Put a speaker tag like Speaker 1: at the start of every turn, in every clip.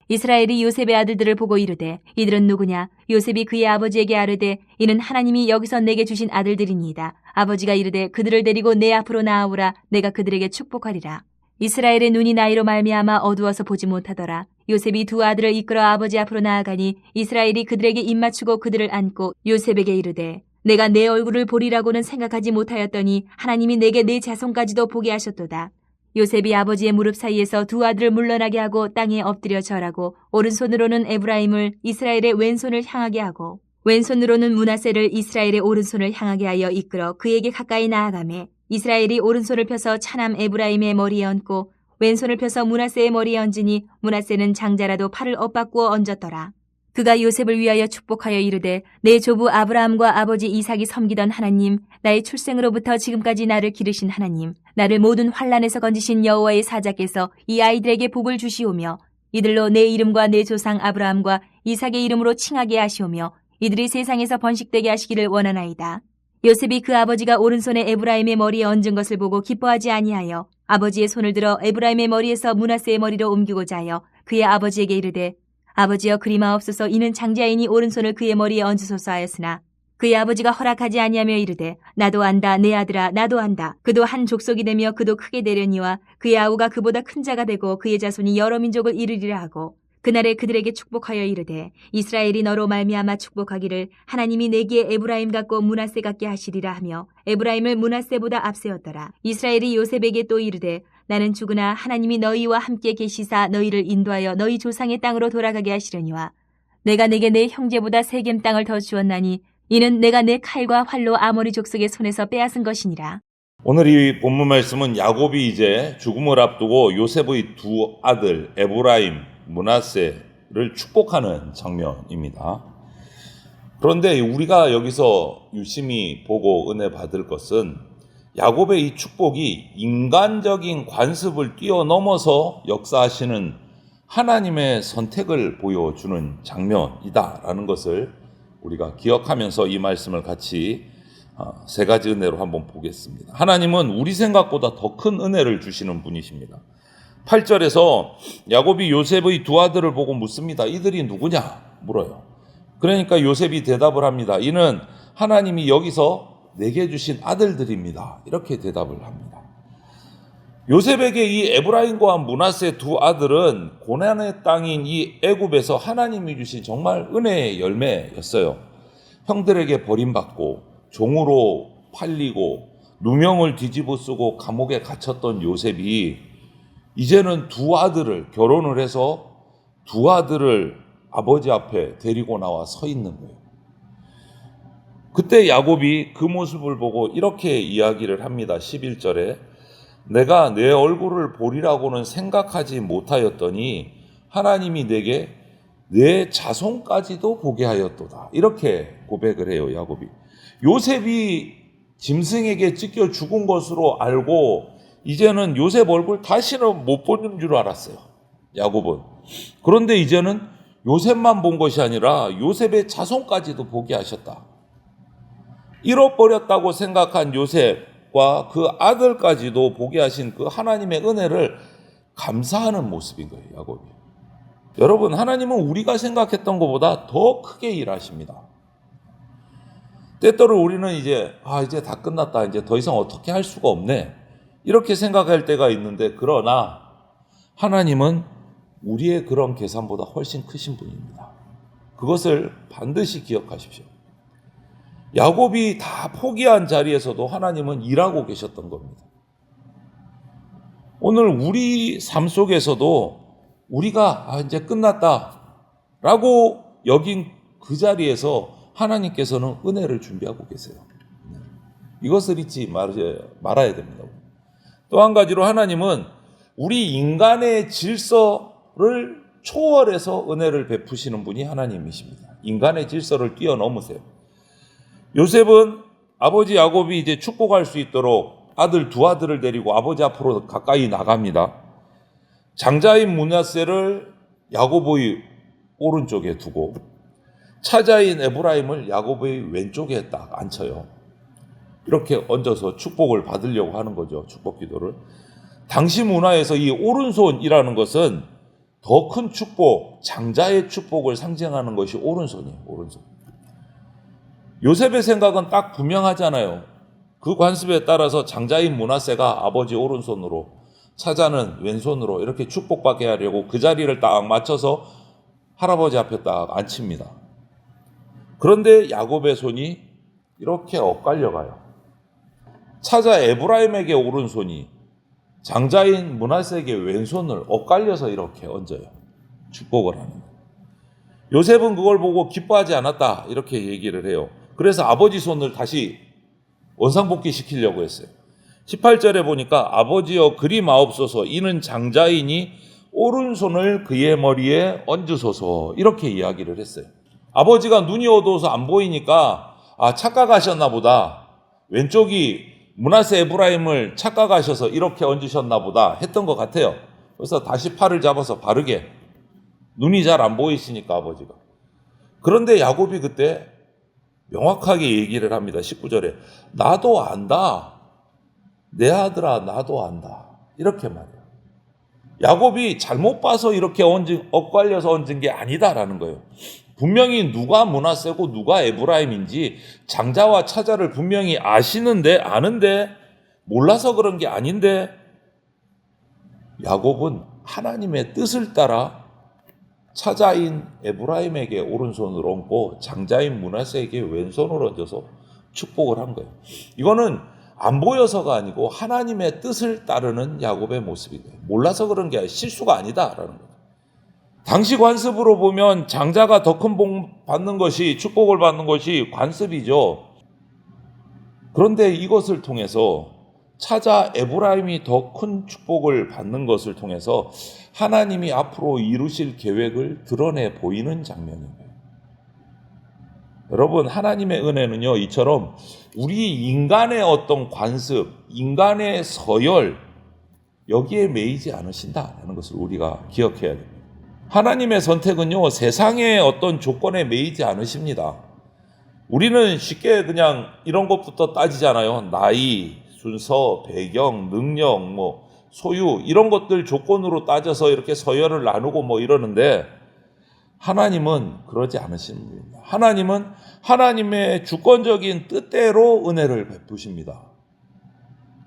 Speaker 1: 이스라엘이 요셉의 아들들을 보고 이르되 이들은 누구냐? 요셉이 그의 아버지에게 아뢰되 이는 하나님이 여기서 내게 주신 아들들이니이다. 아버지가 이르되 그들을 데리고 내 앞으로 나아오라. 내가 그들에게 축복하리라. 이스라엘의 눈이 나이로 말미암아 어두워서 보지 못하더라. 요셉이 두 아들을 이끌어 아버지 앞으로 나아가니 이스라엘이 그들에게 입맞추고 그들을 안고 요셉에게 이르되 내가 내 얼굴을 보리라고는 생각하지 못하였더니 하나님이 내게 내 자손까지도 보게 하셨도다. 요셉이 아버지의 무릎 사이에서 두 아들을 물러나게 하고 땅에 엎드려 절하고 오른손으로는 에브라임을 이스라엘의 왼손을 향하게 하고 왼손으로는 므낫세를 이스라엘의 오른손을 향하게 하여 이끌어 그에게 가까이 나아가매 이스라엘이 오른손을 펴서 차남 에브라임의 머리에 얹고 왼손을 펴서 므낫세의 머리에 얹으니 므낫세는 장자라도 팔을 엇바꾸어 얹었더라. 그가 요셉을 위하여 축복하여 이르되 내 조부 아브라함과 아버지 이삭이 섬기던 하나님, 나의 출생으로부터 지금까지 나를 기르신 하나님, 나를 모든 환난에서 건지신 여호와의 사자께서 이 아이들에게 복을 주시오며 이들로 내 이름과 내 조상 아브라함과 이삭의 이름으로 칭하게 하시오며 이들이 세상에서 번식되게 하시기를 원하나이다. 요셉이 그 아버지가 오른손에 에브라임의 머리에 얹은 것을 보고 기뻐하지 아니하여 아버지의 손을 들어 에브라임의 머리에서 므낫세의 머리로 옮기고자 하여 그의 아버지에게 이르되 아버지여 그리마옵소서 이는 장자이니 오른손을 그의 머리에 얹으소서 하였으나 그의 아버지가 허락하지 아니하며 이르되 나도 안다 내 아들아 나도 안다. 그도 한 족속이 되며 그도 크게 되려니와 그의 아우가 그보다 큰 자가 되고 그의 자손이 여러 민족을 이루리라 하고 그날에 그들에게 축복하여 이르되 이스라엘이 너로 말미암아 축복하기를 하나님이 내게 에브라임 같고 므낫세 같게 하시리라 하며 에브라임을 므낫세보다 앞세웠더라. 이스라엘이 요셉에게 또 이르되 나는 죽으나 하나님이 너희와 함께 계시사 너희를 인도하여 너희 조상의 땅으로 돌아가게 하시려니와 내가 내게 내 형제보다 세겜 땅을 더 주었나니 이는 내가 내 칼과 활로 아모리 족속의 손에서 빼앗은 것이니라.
Speaker 2: 오늘 이 본문 말씀은 야곱이 이제 죽음을 앞두고 요셉의 두 아들 에브라임, 므낫세를 축복하는 장면입니다. 그런데 우리가 여기서 유심히 보고 은혜 받을 것은 야곱의 이 축복이 인간적인 관습을 뛰어넘어서 역사하시는 하나님의 선택을 보여주는 장면이다라는 것을 우리가 기억하면서 이 말씀을 같이 세 가지 은혜로 한번 보겠습니다. 하나님은 우리 생각보다 더 큰 은혜를 주시는 분이십니다. 8절에서 야곱이 요셉의 두 아들을 보고 묻습니다. 이들이 누구냐? 물어요. 그러니까 요셉이 대답을 합니다. 이는 하나님이 여기서 내게 주신 아들들입니다. 이렇게 대답을 합니다. 요셉에게 이 에브라임과 므낫세 두 아들은 고난의 땅인 이 애굽에서 하나님이 주신 정말 은혜의 열매였어요. 형들에게 버림받고 종으로 팔리고 누명을 뒤집어 쓰고 감옥에 갇혔던 요셉이 이제는 두 아들을 결혼을 해서 두 아들을 아버지 앞에 데리고 나와 서 있는 거예요. 그때 야곱이 그 모습을 보고 이렇게 이야기를 합니다. 11절에 내가 내 얼굴을 보리라고는 생각하지 못하였더니 하나님이 내게 내 자손까지도 보게 하였도다. 이렇게 고백을 해요. 야곱이. 요셉이 짐승에게 찢겨 죽은 것으로 알고 이제는 요셉 얼굴 다시는 못 보는 줄 알았어요. 야곱은. 그런데 이제는 요셉만 본 것이 아니라 요셉의 자손까지도 보게 하셨다. 잃어버렸다고 생각한 요셉과 그 아들까지도 보게 하신 그 하나님의 은혜를 감사하는 모습인 거예요. 야곱이. 여러분, 하나님은 우리가 생각했던 것보다 더 크게 일하십니다. 때때로 우리는 이제 다 끝났다. 이제 더 이상 어떻게 할 수가 없네. 이렇게 생각할 때가 있는데 그러나 하나님은 우리의 그런 계산보다 훨씬 크신 분입니다. 그것을 반드시 기억하십시오. 야곱이 다 포기한 자리에서도 하나님은 일하고 계셨던 겁니다. 오늘 우리 삶 속에서도 우리가 이제 끝났다라고 여긴 그 자리에서 하나님께서는 은혜를 준비하고 계세요. 이것을 잊지 말아야 됩니다. 또 한 가지로 하나님은 우리 인간의 질서를 초월해서 은혜를 베푸시는 분이 하나님이십니다. 인간의 질서를 뛰어넘으세요. 요셉은 아버지 야곱이 이제 축복할 수 있도록 두 아들을 데리고 아버지 앞으로 가까이 나갑니다. 장자인 므낫세를 야곱의 오른쪽에 두고 차자인 에브라임을 야곱의 왼쪽에 딱 앉혀요. 이렇게 얹어서 축복을 받으려고 하는 거죠. 축복 기도를. 당시 문화에서 이 오른손이라는 것은 더 큰 축복, 장자의 축복을 상징하는 것이 오른손이에요. 오른손. 요셉의 생각은 딱 분명하잖아요. 그 관습에 따라서 장자인 므낫세가 아버지 오른손으로, 차자는 왼손으로 이렇게 축복받게 하려고 그 자리를 딱 맞춰서 할아버지 앞에 딱 앉힙니다. 그런데 야곱의 손이 이렇게 엇갈려 가요. 차자 에브라임에게 오른손이, 장자인 므낫세에게 왼손을 엇갈려서 이렇게 얹어요. 축복을 하는 거예요. 요셉은 그걸 보고 기뻐하지 않았다 이렇게 얘기를 해요. 그래서 아버지 손을 다시 원상복귀 시키려고 했어요. 18절에 보니까 아버지여 그리 마옵소서 이는 장자이니 오른손을 그의 머리에 얹으소서 이렇게 이야기를 했어요. 아버지가 눈이 어두워서 안 보이니까 착각하셨나 보다. 왼쪽이 므낫세 에브라임을 착각하셔서 이렇게 얹으셨나 보다 했던 것 같아요. 그래서 다시 팔을 잡아서 바르게, 눈이 잘 안 보이시니까 아버지가. 그런데 야곱이 그때 명확하게 얘기를 합니다. 19절에 나도 안다. 내 아들아 나도 안다. 이렇게 말해요. 야곱이 잘못 봐서 이렇게 엇갈려서 얹은 게 아니다라는 거예요. 분명히 누가 므낫세고 누가 에브라임인지 장자와 차자를 분명히 아는데 몰라서 그런 게 아닌데, 야곱은 하나님의 뜻을 따라 차자인 에브라임에게 오른손을 얹고 장자인 므낫세에게 왼손을 얹어서 축복을 한 거예요. 이거는 안 보여서가 아니고 하나님의 뜻을 따르는 야곱의 모습이에요. 몰라서 그런 게 실수가 아니다라는 거예요. 당시 관습으로 보면 장자가 더 큰 복 받는 것이, 축복을 받는 것이 관습이죠. 그런데 이것을 통해서 차자 에브라임이 더 큰 축복을 받는 것을 통해서 하나님이 앞으로 이루실 계획을 드러내 보이는 장면입니다. 여러분, 하나님의 은혜는요, 이처럼 우리 인간의 어떤 관습, 인간의 서열, 여기에 매이지 않으신다라는 것을 우리가 기억해야 됩니다. 하나님의 선택은요, 세상의 어떤 조건에 매이지 않으십니다. 우리는 쉽게 그냥 이런 것부터 따지잖아요. 나이, 순서, 배경, 능력, 소유, 이런 것들 조건으로 따져서 이렇게 서열을 나누고 이러는데, 하나님은 그러지 않으시는 분입니다. 하나님은 하나님의 주권적인 뜻대로 은혜를 베푸십니다.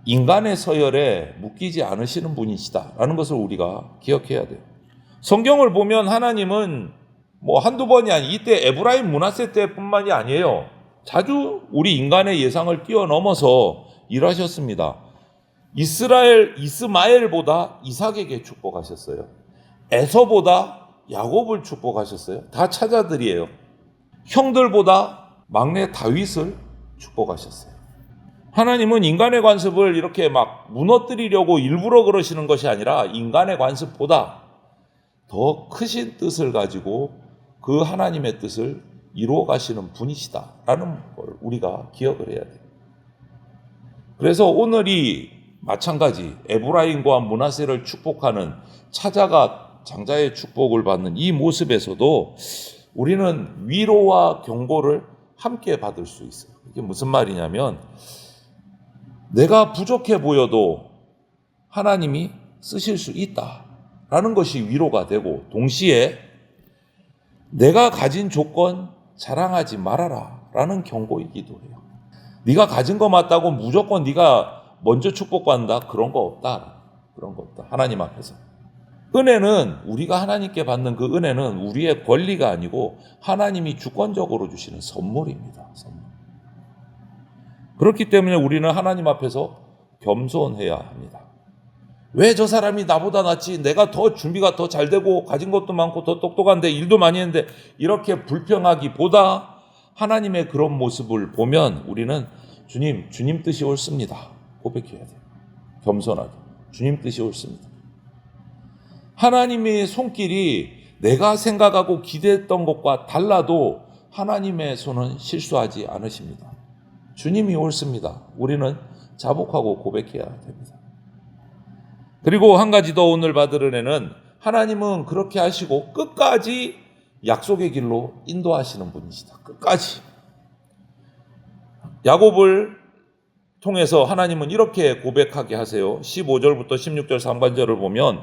Speaker 2: 인간의 서열에 묶이지 않으시는 분이시다라는 것을 우리가 기억해야 돼요. 성경을 보면 하나님은 한두 번이 아니, 이때 에브라임 므낫세 때뿐만이 아니에요. 자주 우리 인간의 예상을 뛰어넘어서 일하셨습니다. 이스마엘보다 이삭에게 축복하셨어요. 에서보다 야곱을 축복하셨어요. 다 차자들이에요. 형들보다 막내 다윗을 축복하셨어요. 하나님은 인간의 관습을 이렇게 무너뜨리려고 일부러 그러시는 것이 아니라 인간의 관습보다 더 크신 뜻을 가지고 그 하나님의 뜻을 이루어 가시는 분이시다라는 걸 우리가 기억을 해야 돼요. 그래서 오늘이 마찬가지 에브라임과 므낫세를 축복하는 차자가 장자의 축복을 받는 이 모습에서도 우리는 위로와 경고를 함께 받을 수 있어요. 이게 무슨 말이냐면, 내가 부족해 보여도 하나님이 쓰실 수 있다라는 것이 위로가 되고, 동시에 내가 가진 조건 자랑하지 말아라 라는 경고이기도 해요. 네가 가진 거 맞다고 무조건 네가 먼저 축복받는다, 그런 거 없다. 그런 거 없다. 하나님 앞에서. 은혜는, 우리가 하나님께 받는 그 은혜는 우리의 권리가 아니고 하나님이 주권적으로 주시는 선물입니다. 선물. 그렇기 때문에 우리는 하나님 앞에서 겸손해야 합니다. 왜 저 사람이 나보다 낫지? 내가 더 준비가 더 잘 되고 가진 것도 많고 더 똑똑한데 일도 많이 했는데, 이렇게 불평하기보다 하나님의 그런 모습을 보면 우리는 주님 뜻이 옳습니다. 고백해야 돼요. 겸손하게. 주님 뜻이 옳습니다. 하나님의 손길이 내가 생각하고 기대했던 것과 달라도 하나님의 손은 실수하지 않으십니다. 주님이 옳습니다. 우리는 자복하고 고백해야 됩니다. 그리고 한 가지 더 오늘 받을 은혜는, 하나님은 그렇게 하시고 끝까지 약속의 길로 인도하시는 분이시다. 끝까지. 야곱을 통해서 하나님은 이렇게 고백하게 하세요. 15절부터 16절 상반절을 보면,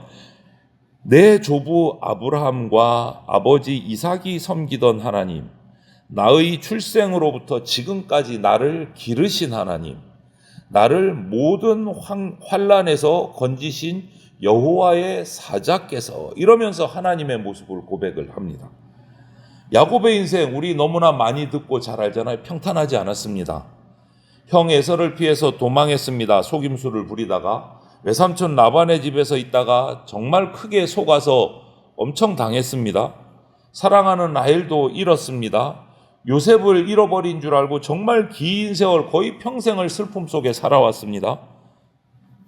Speaker 2: 내 조부 아브라함과 아버지 이삭이 섬기던 하나님, 나의 출생으로부터 지금까지 나를 기르신 하나님, 나를 모든 환난에서 건지신 여호와의 사자께서, 이러면서 하나님의 모습을 고백을 합니다. 야곱의 인생 우리 너무나 많이 듣고 잘 알잖아요. 평탄하지 않았습니다. 형 에서를 피해서 도망했습니다. 속임수를 부리다가 외삼촌 라반의 집에서 있다가 정말 크게 속아서 엄청 당했습니다. 사랑하는 라헬도 잃었습니다. 요셉을 잃어버린 줄 알고 정말 긴 세월, 거의 평생을 슬픔 속에 살아왔습니다.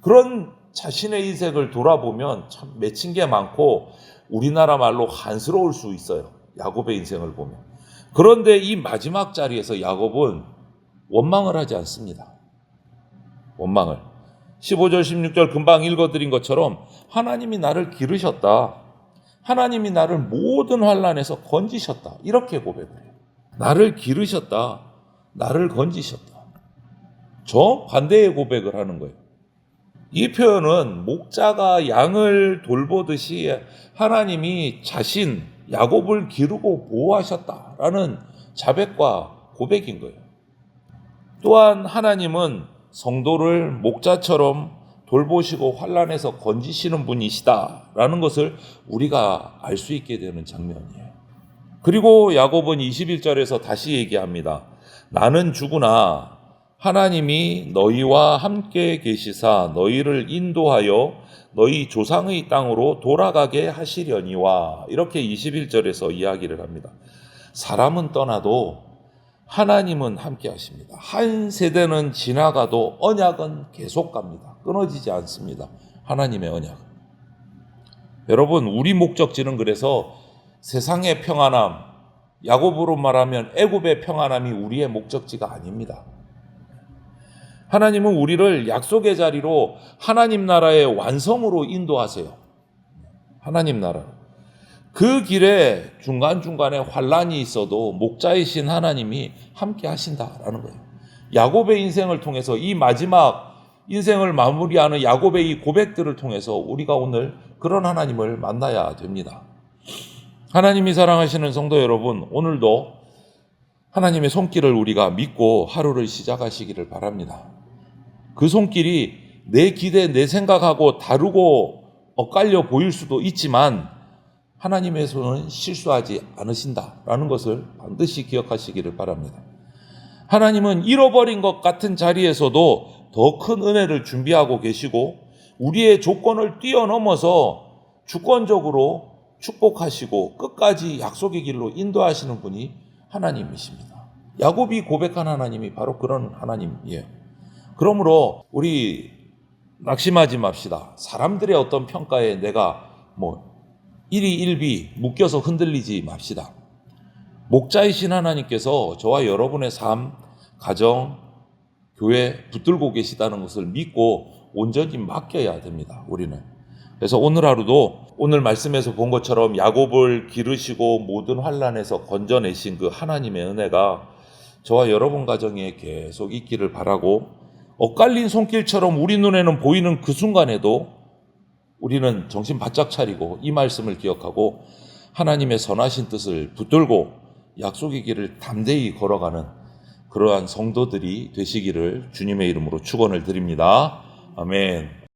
Speaker 2: 그런 자신의 인생을 돌아보면 참 맺힌 게 많고 우리나라 말로 한스러울 수 있어요. 야곱의 인생을 보면. 그런데 이 마지막 자리에서 야곱은 원망을 하지 않습니다. 원망을. 15절 16절 금방 읽어드린 것처럼 하나님이 나를 기르셨다. 하나님이 나를 모든 환난에서 건지셨다. 이렇게 고백을 해요. 나를 기르셨다. 나를 건지셨다. 정반대의 고백을 하는 거예요. 이 표현은 목자가 양을 돌보듯이 하나님이 자신 야곱을 기르고 보호하셨다라는 자백과 고백인 거예요. 또한 하나님은 성도를 목자처럼 돌보시고 환난에서 건지시는 분이시다라는 것을 우리가 알 수 있게 되는 장면이에요. 그리고 야곱은 21절에서 다시 얘기합니다. 나는 죽으나 하나님이 너희와 함께 계시사 너희를 인도하여 너희 조상의 땅으로 돌아가게 하시려니와, 이렇게 21절에서 이야기를 합니다. 사람은 떠나도 하나님은 함께 하십니다. 한 세대는 지나가도 언약은 계속 갑니다. 끊어지지 않습니다. 하나님의 언약. 여러분, 우리 목적지는 그래서 세상의 평안함, 야곱으로 말하면 애굽의 평안함이 우리의 목적지가 아닙니다. 하나님은 우리를 약속의 자리로 하나님 나라의 완성으로 인도하세요. 하나님 나라. 그 길에 중간중간에 환난이 있어도 목자이신 하나님이 함께 하신다라는 거예요. 야곱의 인생을 통해서, 이 마지막 인생을 마무리하는 야곱의 이 고백들을 통해서 우리가 오늘 그런 하나님을 만나야 됩니다. 하나님이 사랑하시는 성도 여러분, 오늘도 하나님의 손길을 우리가 믿고 하루를 시작하시기를 바랍니다. 그 손길이 내 기대, 내 생각하고 다르고 엇갈려 보일 수도 있지만 하나님의 손은 실수하지 않으신다라는 것을 반드시 기억하시기를 바랍니다. 하나님은 잃어버린 것 같은 자리에서도 더 큰 은혜를 준비하고 계시고 우리의 조건을 뛰어넘어서 주권적으로 축복하시고 끝까지 약속의 길로 인도하시는 분이 하나님이십니다. 야곱이 고백한 하나님이 바로 그런 하나님이에요. 그러므로 우리 낙심하지 맙시다. 사람들의 어떤 평가에 내가 일희일비 묶여서 흔들리지 맙시다. 목자이신 하나님께서 저와 여러분의 삶, 가정, 교회 붙들고 계시다는 것을 믿고 온전히 맡겨야 됩니다. 우리는. 그래서 오늘 하루도 오늘 말씀에서 본 것처럼 야곱을 기르시고 모든 환난에서 건져내신 그 하나님의 은혜가 저와 여러분 가정에 계속 있기를 바라고, 엇갈린 손길처럼 우리 눈에는 보이는 그 순간에도 우리는 정신 바짝 차리고 이 말씀을 기억하고 하나님의 선하신 뜻을 붙들고 약속의 길을 담대히 걸어가는 그러한 성도들이 되시기를 주님의 이름으로 축원을 드립니다. 아멘.